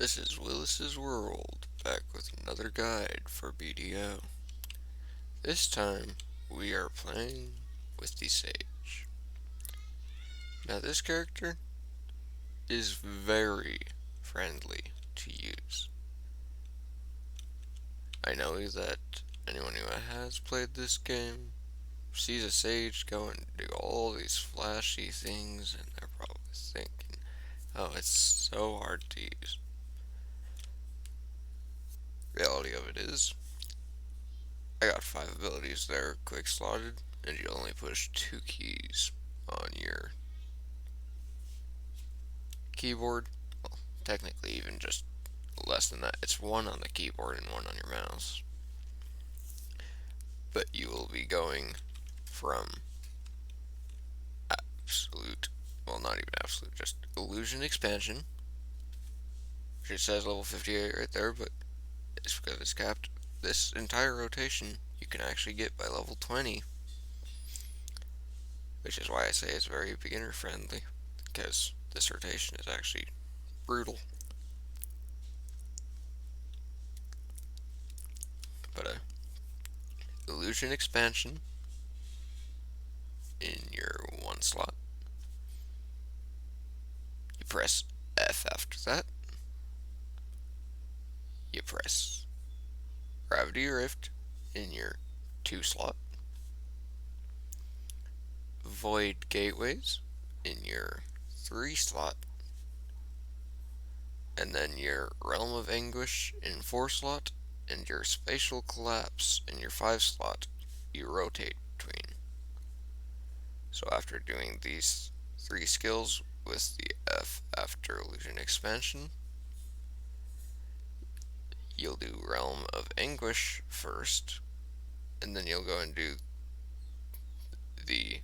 This is Willis's World, back with another guide for BDO. This time, we are playing with the Sage. Now this character is very friendly to use. I know that anyone who has played this game sees a Sage go and do all these flashy things and they're probably thinking, oh, it's so hard to use. Reality of it is, I got 5 abilities there quick slotted, and you only push 2 keys on your keyboard. Well, technically even just less than that. It's 1 on the keyboard and 1 on your mouse. But you will be going from absolute, well, not even absolute, just illusion expansion, which it says level 58 right there, but it's because it's capped. This entire rotation you can actually get by level 20, which is why I say it's very beginner friendly, because this rotation is actually brutal. But illusion expansion in your 1 slot. You press F after that. You press gravity rift in your 2 slot. Void gateways in your 3 slot. And then your realm of anguish in 4 slot, and your spatial collapse in your 5 slot you rotate between. So after doing these 3 skills with the F after illusion expansion, you'll do realm of anguish first, and then you'll go and do the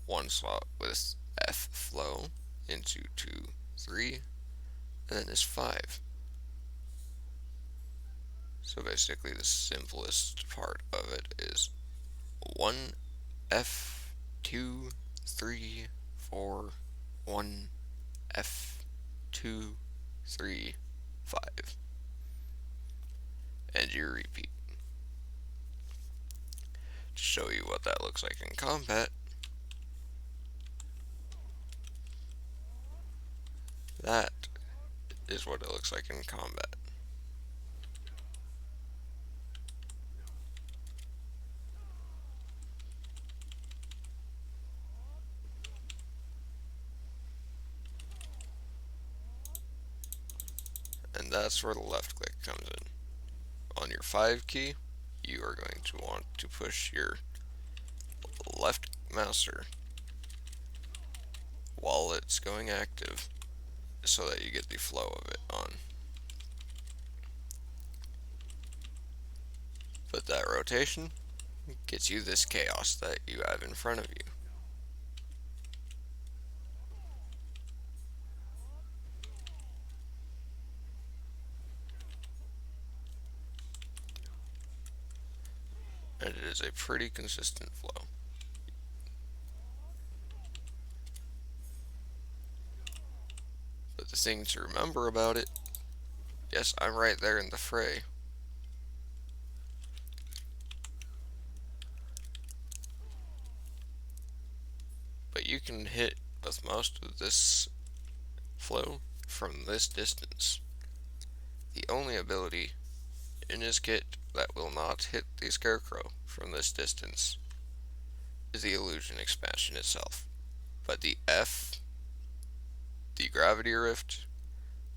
1 slot with F flow into 2, 3, and then this 5. So basically the simplest part of it is 1 F, 2, 3, 4, 1 F, 2, 3, 5. And you repeat. To show you what that looks like in combat, that is what it looks like in combat. And that's where the left click comes in. On your 5 key, you are going to want to push your left mouser while it's going active so that you get the flow of it on. But that rotation gets you this chaos that you have in front of you. And it is a pretty consistent flow. But the thing to remember about it, yes, I'm right there in the fray. But you can hit with most of this flow from this distance. The only ability in his kit that will not hit the Scarecrow from this distance is the illusion expansion itself. But the F, the gravity rift,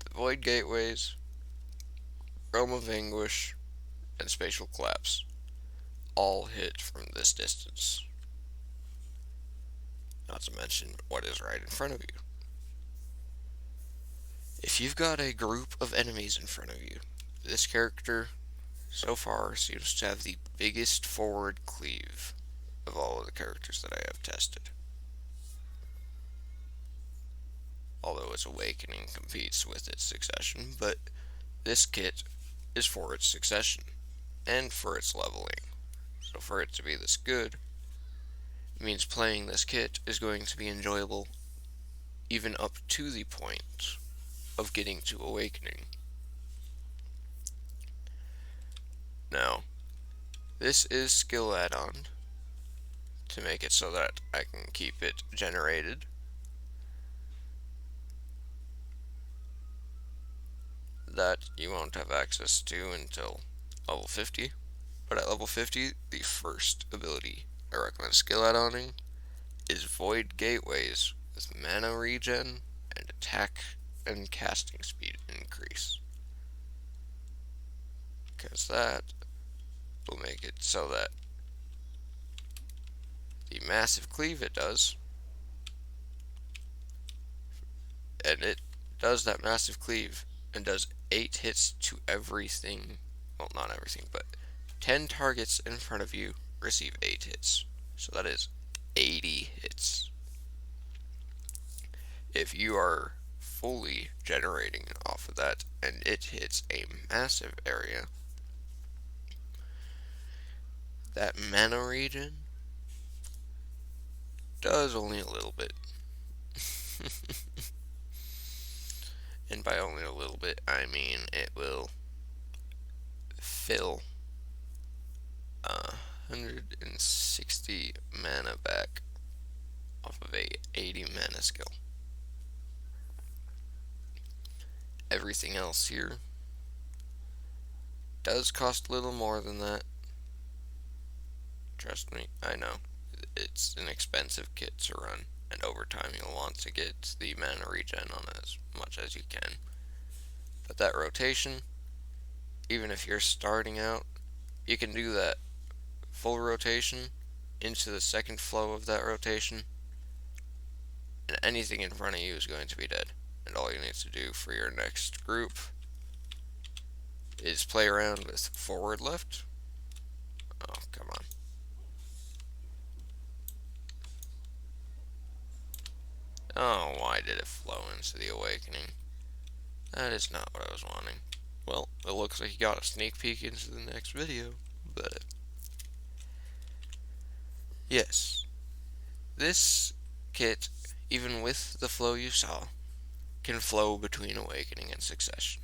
the void gateways, realm of anguish, and spatial collapse all hit from this distance. Not to mention what is right in front of you. If you've got a group of enemies in front of you, this character so far seems to have the biggest forward cleave of all of the characters that I have tested. Although its awakening competes with its succession, but this kit is for its succession and for its leveling. So for it to be this good, it means playing this kit is going to be enjoyable even up to the point of getting to Awakening. Now, this is skill add-on to make it so that I can keep it generated. That you won't have access to until level 50. But at level 50, the first ability I recommend skill add-oning is Void Gateways with mana regen and attack and casting speed increase. Because that will make it so that the massive cleave it does, and it does that massive cleave and does 8 hits to everything, well, not everything, but 10 targets in front of you receive 8 hits. So that is 80 hits. If you are fully generating off of that and it hits a massive area, that mana regen does only a little bit. And by only a little bit, I mean it will fill 160 mana back off of a 80 mana skill. Everything else here does cost a little more than that. Trust me, I know. It's an expensive kit to run, and over time you'll want to get the mana regen on as much as you can. But that rotation, even if you're starting out, you can do that full rotation into the second flow of that rotation, and anything in front of you is going to be dead. And all you need to do for your next group is play around with forward left. Oh, come on. Oh, why did it flow into the Awakening? That is not what I was wanting. Well, it looks like you got a sneak peek into the next video, but yes, this kit, even with the flow you saw, can flow between Awakening and Succession,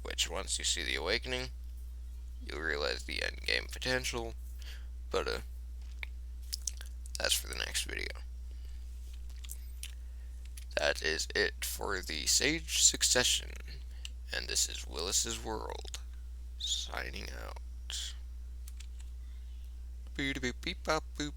which once you see the Awakening, you'll realize the end game potential, but that's for the next video. That is it for the Sage Succession, and this is Willis's World, signing out. Beep beep beep bop boop.